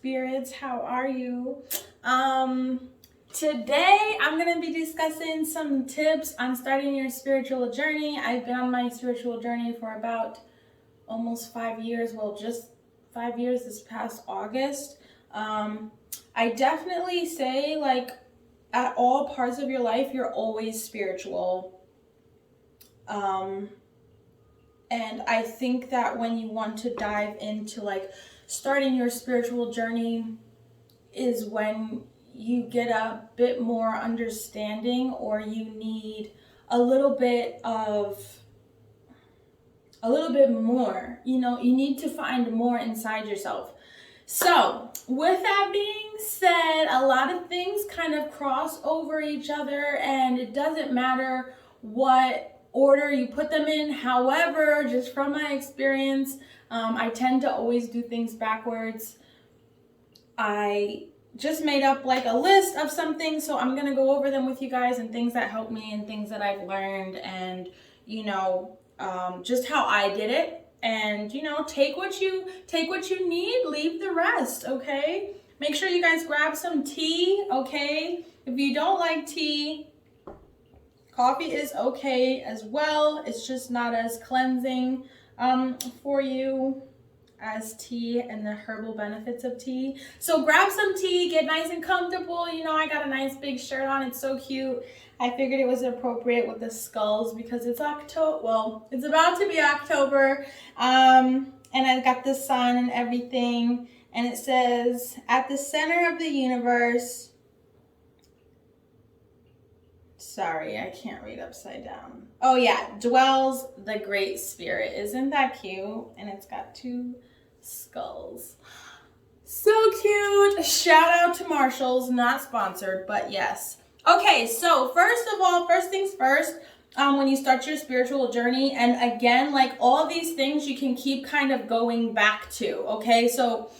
spirits, how are you? Today I'm going to be discussing some tips on starting your spiritual journey. I've been on my spiritual journey for about almost 5 years. Well, just 5 years this past August. I definitely say, like, at all parts of your life, you're always spiritual. And I think that when you want to dive into like starting your spiritual journey is when you get a bit more understanding, or you need a little bit more, you need to find more inside yourself. So with that being said, a lot of things kind of cross over each other, and it doesn't matter what order you put them in. However, just from my experience, I tend to always do things backwards. I just made up like a list of some things, so I'm gonna go over them with you guys, and things that helped me and things that I've learned, and just how I did it. And take what you need, leave the rest. Okay, make sure you guys grab some tea. Okay, if you don't like tea, coffee is okay as well. It's just not as cleansing for you as tea and the herbal benefits of tea. So grab some tea, get nice and comfortable. I got a nice big shirt on. It's so cute. I figured it was appropriate with the skulls because it's October. Well, it's about to be October. And I've got the sun and everything. And it says, at the center of the universe, sorry, I can't read upside down. Oh yeah, dwells the Great Spirit. Isn't that cute? And it's got 2 skulls. So cute. Shout out to Marshalls, not sponsored, but yes. Okay, so first things first, when you start your spiritual journey, and again, like all these things you can keep kind of going back to, okay? So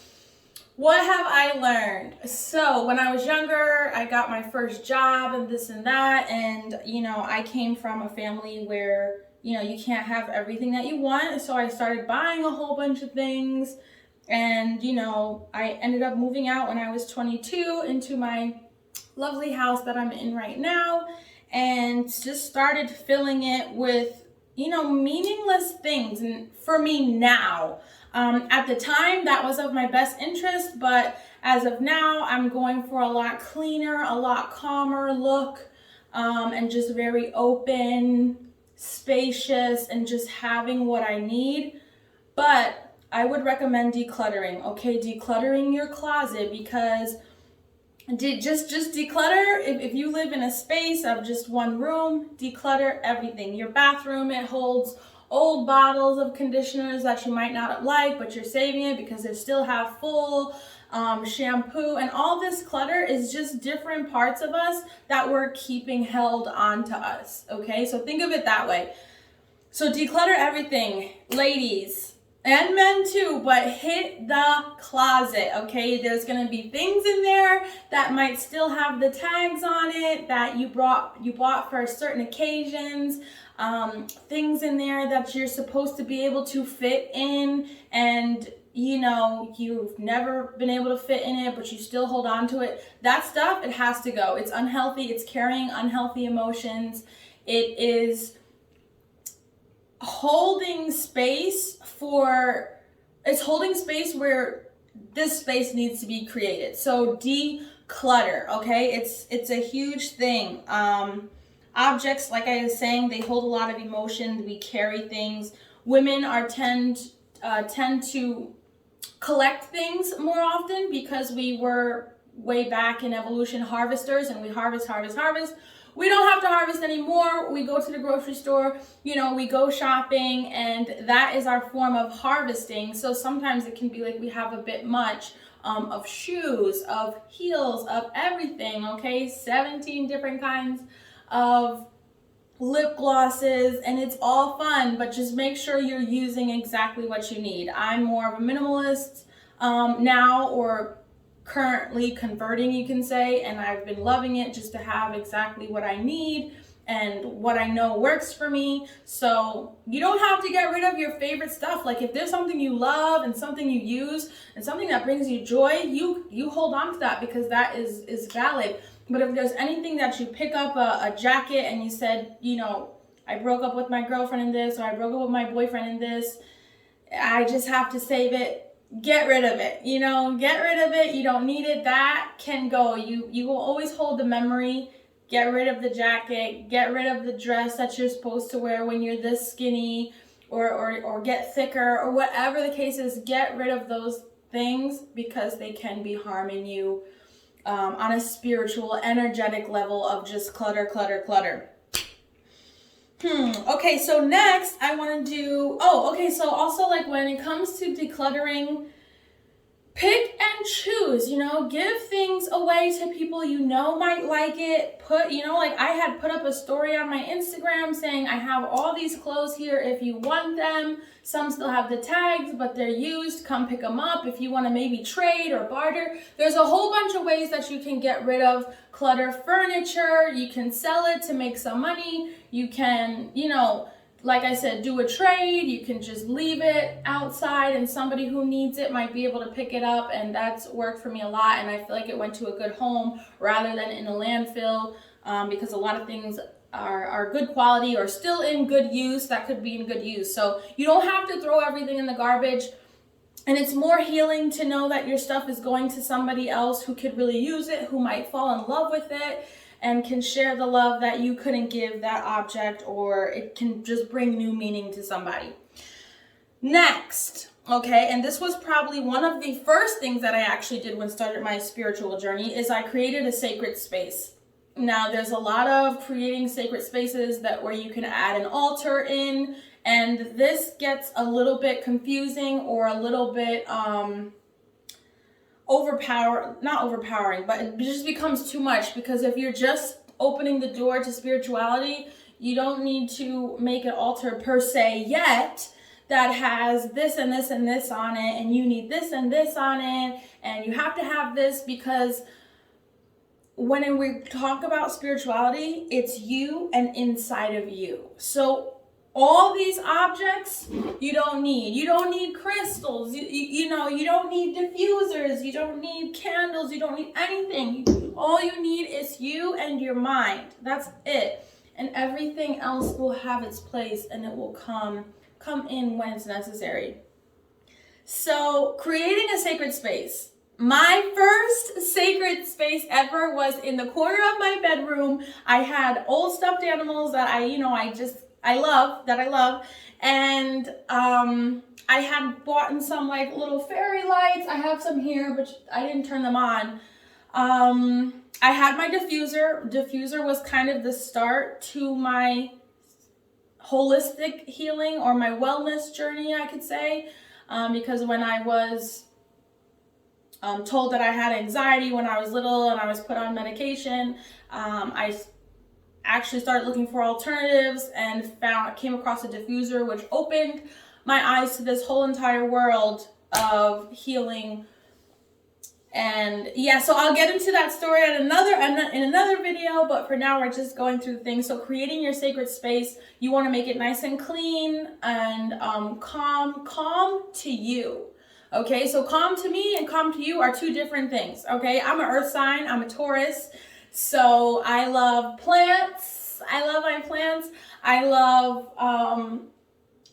what have I learned? So when I was younger, I got my first job and this and that. And, I came from a family where, you can't have everything that you want. So I started buying a whole bunch of things. And, I ended up moving out when I was 22 into my lovely house that I'm in right now. And just started filling it with, meaningless things. And for me now, at the time, that was of my best interest, but as of now, I'm going for a lot cleaner, a lot calmer look, and just very open, spacious, and just having what I need. But I would recommend decluttering, okay? Decluttering your closet, because just declutter. If you live in a space of just one room, declutter everything. Your bathroom, it holds old bottles of conditioners that you might not like, but you're saving it because they still have full shampoo, and all this clutter is just different parts of us that we're keeping held on to us. Okay, so think of it that way. So declutter everything, ladies and men too, but hit the closet. Okay, there's gonna be things in there that might still have the tags on it that you bought for certain occasions. Things in there that you're supposed to be able to fit in, and you've never been able to fit in it, but you still hold on to it. That stuff, it has to go. It's unhealthy. It's carrying unhealthy emotions. It is holding space where this space needs to be created. So declutter, okay? It's a huge thing. Objects, like I was saying, they hold a lot of emotion. We carry things. Women tend to collect things more often because we were way back in evolution harvesters, and we harvest. We don't have to harvest anymore. We go to the grocery store, we go shopping, and that is our form of harvesting. So sometimes it can be like we have a bit much of shoes, of heels, of everything, okay? 17 different kinds of lip glosses, and it's all fun, but just make sure you're using exactly what you need. I'm more of a minimalist now, or currently converting, you can say, and I've been loving it just to have exactly what I need and what I know works for me. So you don't have to get rid of your favorite stuff. Like if there's something you love and something you use and something that brings you joy, you hold on to that because that is valid. But if there's anything that you pick up a jacket and you said, you know, I broke up with my girlfriend in this, or I broke up with my boyfriend in this, I just have to save it. Get rid of it, you know, get rid of it. You don't need it. That can go. You will always hold the memory. Get rid of the jacket, get rid of the dress that you're supposed to wear when you're this skinny, or get thicker, or whatever the case is. Get rid of those things because they can be harming you on a spiritual, energetic level of just clutter. Okay, so next I want to do, so also like when it comes to decluttering, pick and choose, you know, give things away to people you know might like it. Put, you know, like I had put up a story on my Instagram saying I have all these clothes here if you want them. Some still have the tags, but they're used. Come pick them up if you want to maybe trade or barter. There's a whole bunch of ways that you can get rid of clutter furniture. You can sell it to make some money. You can, you know, like I said, do a trade. You can just leave it outside and somebody who needs it might be able to pick it up, and that's worked for me a lot, and I feel like it went to a good home rather than in a landfill, because a lot of things are good quality or still in good use that could be in good use. So you don't have to throw everything in the garbage, and it's more healing to know that your stuff is going to somebody else who could really use it, who might fall in love with it, and can share the love that you couldn't give that object, or it can just bring new meaning to somebody. Next, okay, and this was probably one of the first things that I actually did when I started my spiritual journey, is I created a sacred space. Now, there's a lot of creating sacred spaces where you can add an altar in, and this gets a little bit confusing or a little bit not overpowering, but it just becomes too much, because if you're just opening the door to spirituality, you don't need to make an altar per se yet that has this and this and this on it, and you need this and this on it, and you have to have this, because when we talk about spirituality, it's you and inside of you. So all these objects you don't need. You don't need crystals. You know, you don't need diffusers. You don't need candles. You don't need anything. All you need is you and your mind. That's it. And everything else will have its place, and it will come in when it's necessary. So creating a sacred space. My first sacred space ever was in the corner of my bedroom. I had old stuffed animals that I love. And I had bought some like little fairy lights. I have some here, but I didn't turn them on. I had my diffuser. Diffuser was kind of the start to my holistic healing or my wellness journey, I could say. Because when I was told that I had anxiety when I was little and I was put on medication, I actually started looking for alternatives and came across a diffuser, which opened my eyes to this whole entire world of healing. And yeah, so I'll get into that story in another video, but for now we're just going through the things. So creating your sacred space, you want to make it nice and clean and calm to you. Okay, so calm to me and calm to you are two different things. Okay, I'm an earth sign, I'm a Taurus. So I love plants. I love my plants. I love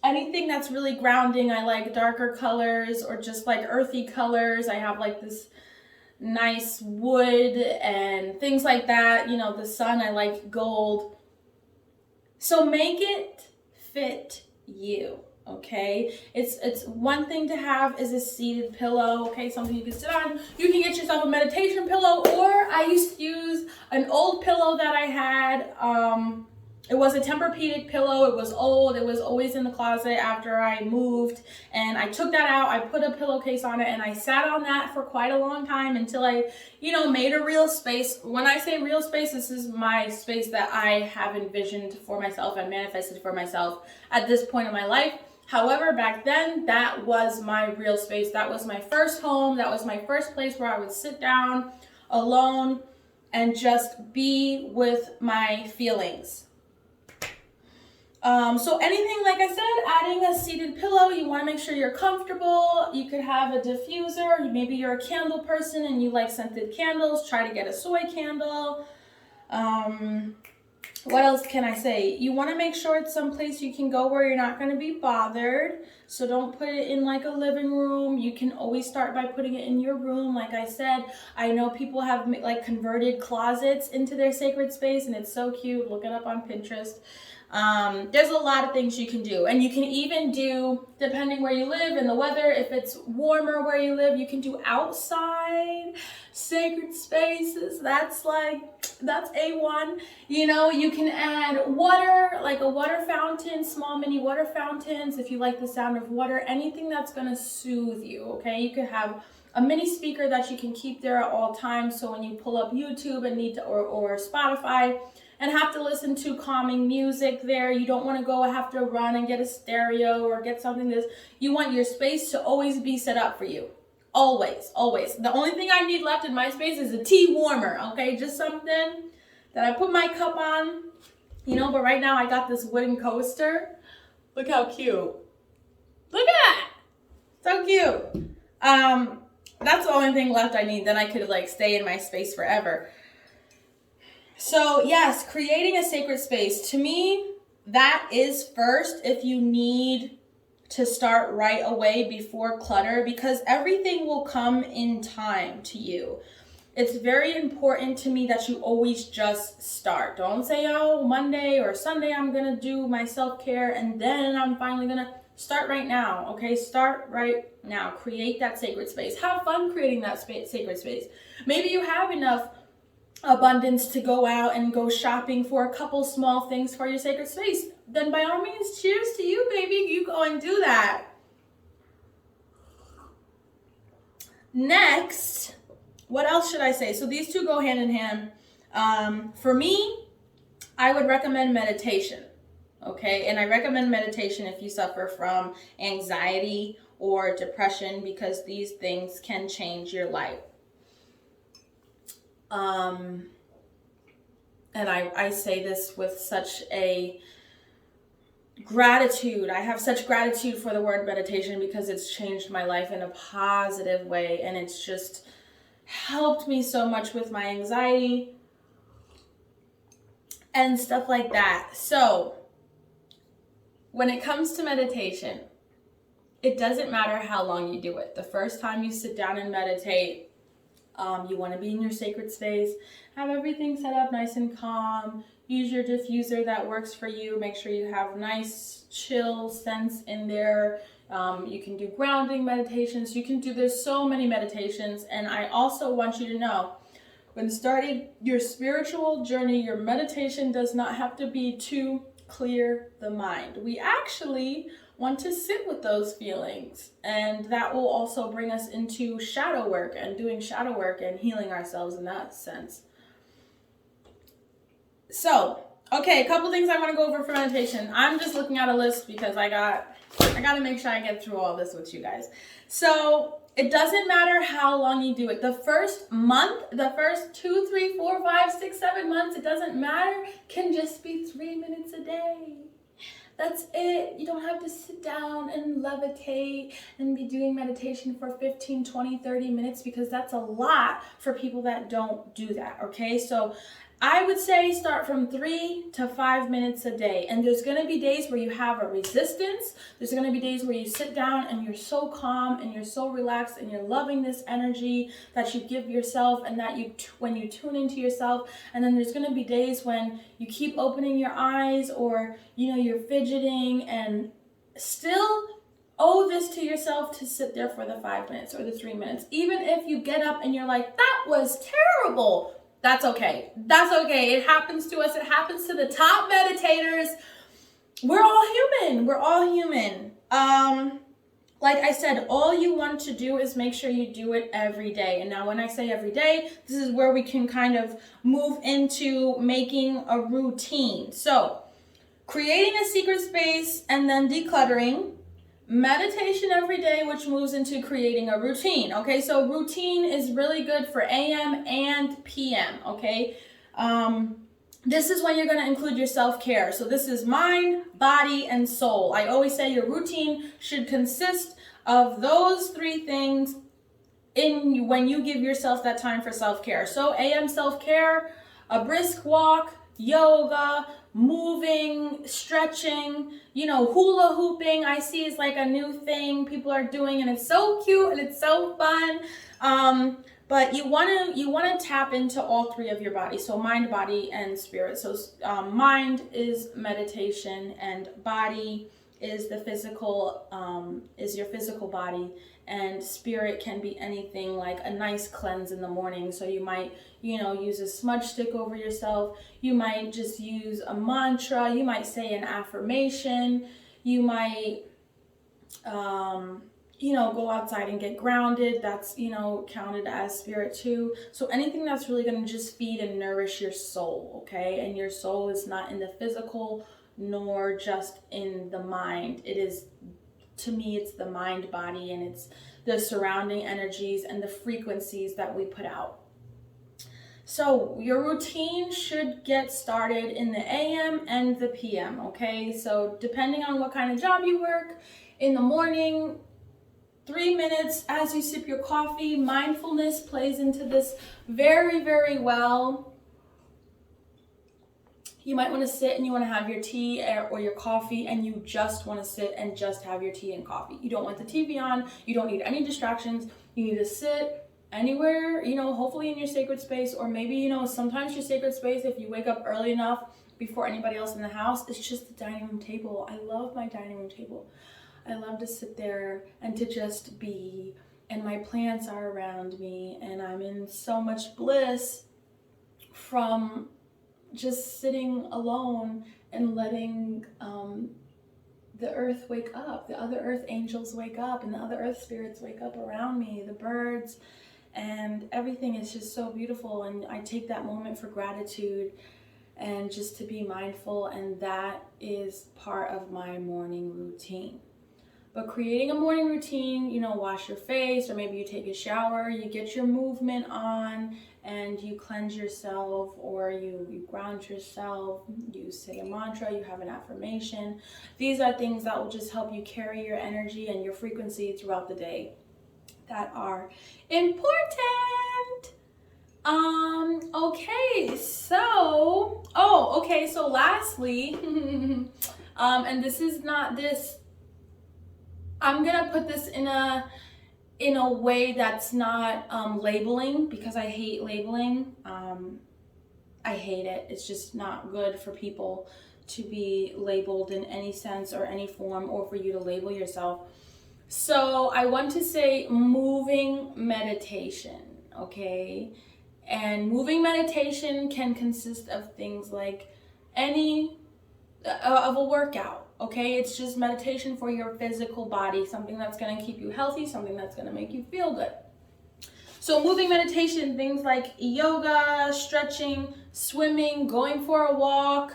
anything that's really grounding. I like darker colors or just like earthy colors. I have like this nice wood and things like that. You know, the sun, I like gold. So make it fit you. Okay, it's one thing to have is a seated pillow, okay, something you can sit on. You can get yourself a meditation pillow, or I used to use an old pillow that I had. It was a Tempur-Pedic pillow. It was old. It was always in the closet after I moved, and I took that out. I put a pillowcase on it, and I sat on that for quite a long time until I, made a real space. When I say real space, this is my space that I have envisioned for myself and manifested for myself at this point in my life. However, back then, that was my real space. That was my first home. That was my first place where I would sit down alone and just be with my feelings. So anything, like I said, adding a seated pillow, you want to make sure you're comfortable. You could have a diffuser. Maybe you're a candle person and you like scented candles. Try to get a soy candle. What else can I say? You want to make sure it's someplace you can go where you're not going to be bothered. So don't put it in like a living room. You can always start by putting it in your room. Like I said, I know people have like converted closets into their sacred space, and it's so cute. Look it up on Pinterest. There's a lot of things you can do, and you can even do, depending where you live and the weather, if it's warmer where you live, you can do outside sacred spaces. That's A1. You know, you can add water, like a water fountain, small mini water fountains, if you like the sound of water, anything that's going to soothe you. Okay, you could have a mini speaker that you can keep there at all times, so when you pull up YouTube and need to, or Spotify, and have to listen to calming music there, you don't want to go have to run and get a stereo or get something this. You want your space to always be set up for you. Always, always. The only thing I need left in my space is a tea warmer, okay? Just something that I put my cup on, you know, but right now I got this wooden coaster. Look how cute. Look at that. So cute. That's the only thing left I need. Then I could like stay in my space forever. So yes, creating a sacred space, to me, that is first if you need to start right away before clutter, because everything will come in time to you. It's very important to me that you always just start. Don't say, oh, Monday or Sunday I'm going to do my self-care and then I'm finally going to start right now. Okay, start right now. Create that sacred space. Have fun creating that sacred space. Maybe you have enough abundance to go out and go shopping for a couple small things for your sacred space. Then by all means, cheers to you, baby. You go and do that. Next, what else should I say? So these two go hand in hand. For me, I would recommend meditation. Okay, and I recommend meditation if you suffer from anxiety or depression, because these things can change your life. And I say this with such a gratitude. I have such gratitude for the word meditation because it's changed my life in a positive way, and it's just helped me so much with my anxiety and stuff like that. So when it comes to meditation, it doesn't matter how long you do it. The first time you sit down and meditate, you want to be in your sacred space, have everything set up nice and calm, use your diffuser that works for you, make sure you have nice chill scents in there. You can do grounding meditations, there's so many meditations. And I also want you to know, when starting your spiritual journey, your meditation does not have to be to clear the mind. We actually want to sit with those feelings, and that will also bring us into shadow work and doing shadow work and healing ourselves in that sense. So, okay, a couple things I want to go over for meditation. I'm just looking at a list because I got to make sure I get through all this with you guys. So it doesn't matter how long you do it. The first month, the first 2, 3, 4, 5, 6, 7 months, it doesn't matter, can just be 3 minutes a day. That's it. You don't have to sit down and levitate and be doing meditation for 15, 20, 30 minutes, because that's a lot for people that don't do that, okay? So I would say start from 3 to 5 minutes a day. And there's going to be days where you have a resistance. There's going to be days where you sit down and you're so calm and you're so relaxed and you're loving this energy that you give yourself, and that when you tune into yourself. And then there's going to be days when you keep opening your eyes, or you're fidgeting, and still owe this to yourself to sit there for the 5 minutes or the 3 minutes. Even if you get up and you're like, that was terrible. That's okay. That's okay. It happens to us. It happens to the top meditators. We're all human. We're all human. Like I said, all you want to do is make sure you do it every day. And now when I say every day, this is where we can kind of move into making a routine. So creating a secret space and then decluttering. Meditation every day, which moves into creating a routine. Okay, so routine is really good for AM and PM. Okay, this is when you're going to include your self-care. So this is mind, body, and soul. I always say your routine should consist of those three things when you give yourself that time for self-care. So AM self-care, a brisk walk, yoga, moving, stretching, hula hooping, I see is like a new thing people are doing, and it's so cute and it's so fun. But you want to tap into all three of your bodies, so mind, body, and spirit. So mind is meditation, and body is the physical, is your physical body, and spirit can be anything like a nice cleanse in the morning. So you might, use a smudge stick over yourself. You might just use a mantra. You might say an affirmation. You might, go outside and get grounded. That's, counted as spirit too. So anything that's really going to just feed and nourish your soul, okay? And your soul is not in the physical nor just in the mind. It is, to me, it's the mind, body, and it's the surrounding energies and the frequencies that we put out. So your routine should get started in the AM and the PM, okay? So depending on what kind of job you work, in the morning, 3 minutes as you sip your coffee. Mindfulness plays into this very, very well. You might want to sit and you want to have your tea or your coffee, and you just want to sit and just have your tea and coffee. You don't want the TV on. You don't need any distractions. You need to sit anywhere, hopefully in your sacred space, or maybe, sometimes your sacred space, if you wake up early enough before anybody else in the house, it's just the dining room table. I love my dining room table. I love to sit there and to just be, and my plants are around me, and I'm in so much bliss from just sitting alone and letting the earth wake up, the other earth angels wake up, and the other earth spirits wake up around me, the birds, and everything is just so beautiful. And I take that moment for gratitude and just to be mindful, and that is part of my morning routine. But creating a morning routine, wash your face, or maybe you take a shower, you get your movement on, and you cleanse yourself, or you ground yourself, you say a mantra, you have an affirmation. These are things that will just help you carry your energy and your frequency throughout the day that are important. So lastly, and this is not this, I'm gonna put this in a way that's not labeling, because I hate labeling. I hate it. It's just not good for people to be labeled in any sense or any form, or for you to label yourself. So I want to say moving meditation, okay? And moving meditation can consist of things like of a workout, okay? It's just meditation for your physical body, something that's going to keep you healthy, something that's going to make you feel good. So moving meditation, things like yoga, stretching, swimming, going for a walk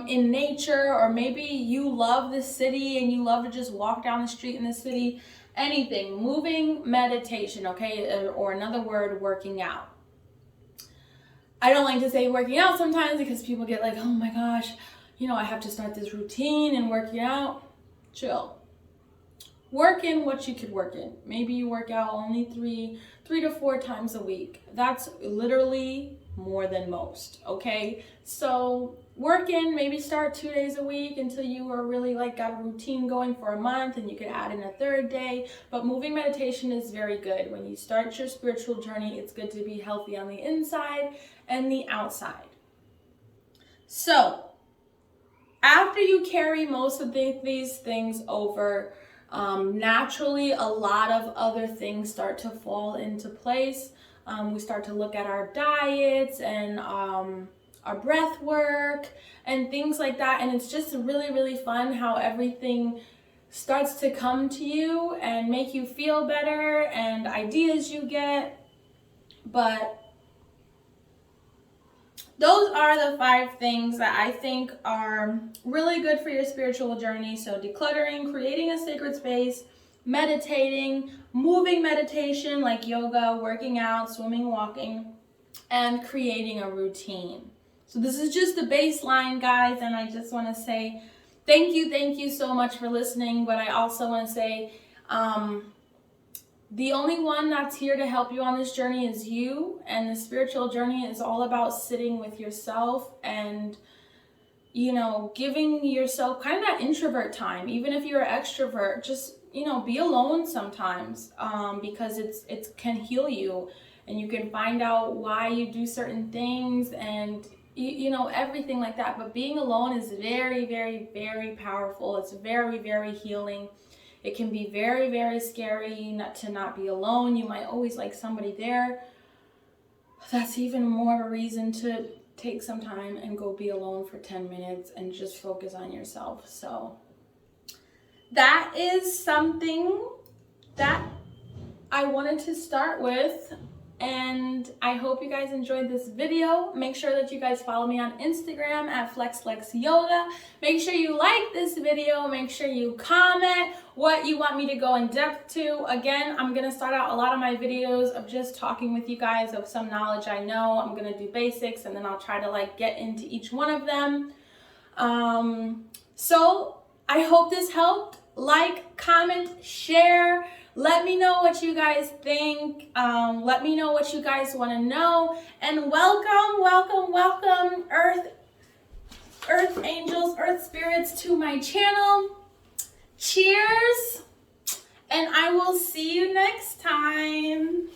in nature, or maybe you love the city and you love to just walk down the street in the city. Anything, moving meditation, okay? Or another word, working out. I don't like to say working out sometimes, because people get like, oh my gosh, I have to start this routine and working out. Chill. Work in what you could work in. Maybe you work out only three to 4 times a week. That's literally more than most, okay? So work in, maybe start 2 days a week until you are really got a routine going for a month, and you can add in a 3rd day. But moving meditation is very good. When you start your spiritual journey, it's good to be healthy on the inside and the outside. So after you carry most of these things over, naturally a lot of other things start to fall into place. We start to look at our diets and our breath work and things like that, and it's just really, really fun how everything starts to come to you and make you feel better, and ideas you get. But those are the 5 things that I think are really good for your spiritual journey. So decluttering, creating a sacred space, meditating, moving meditation like yoga, working out, swimming, walking, and creating a routine. So this is just the baseline, guys, and I just want to say thank you so much for listening. But I also want to say the only one that's here to help you on this journey is you, and the spiritual journey is all about sitting with yourself and, you know, giving yourself kind of that introvert time. Even if you're an extrovert, just, you know, be alone sometimes, because it can heal you, and you can find out why you do certain things, and you know, everything like that. But being alone is very, very, very powerful. It's very, very healing. It can be very, very scary to not be alone. You might always like somebody there. That's even more of a reason to take some time and go be alone for 10 minutes and just focus on yourself. So that is something that I wanted to start with, and I hope you guys enjoyed this video. Make sure that you guys follow me on Instagram at FlexLexYoga. Make sure you like this video. Make sure you comment what you want me to go in depth to. Again, I'm going to start out a lot of my videos of just talking with you guys of some knowledge I know. I'm going to do basics, and then I'll try to like get into each one of them. So I hope this helped. Like, comment, share. Let me know what you guys think. Let me know what you guys want to know. And welcome, Earth angels, Earth spirits to my channel. Cheers. And I will see you next time.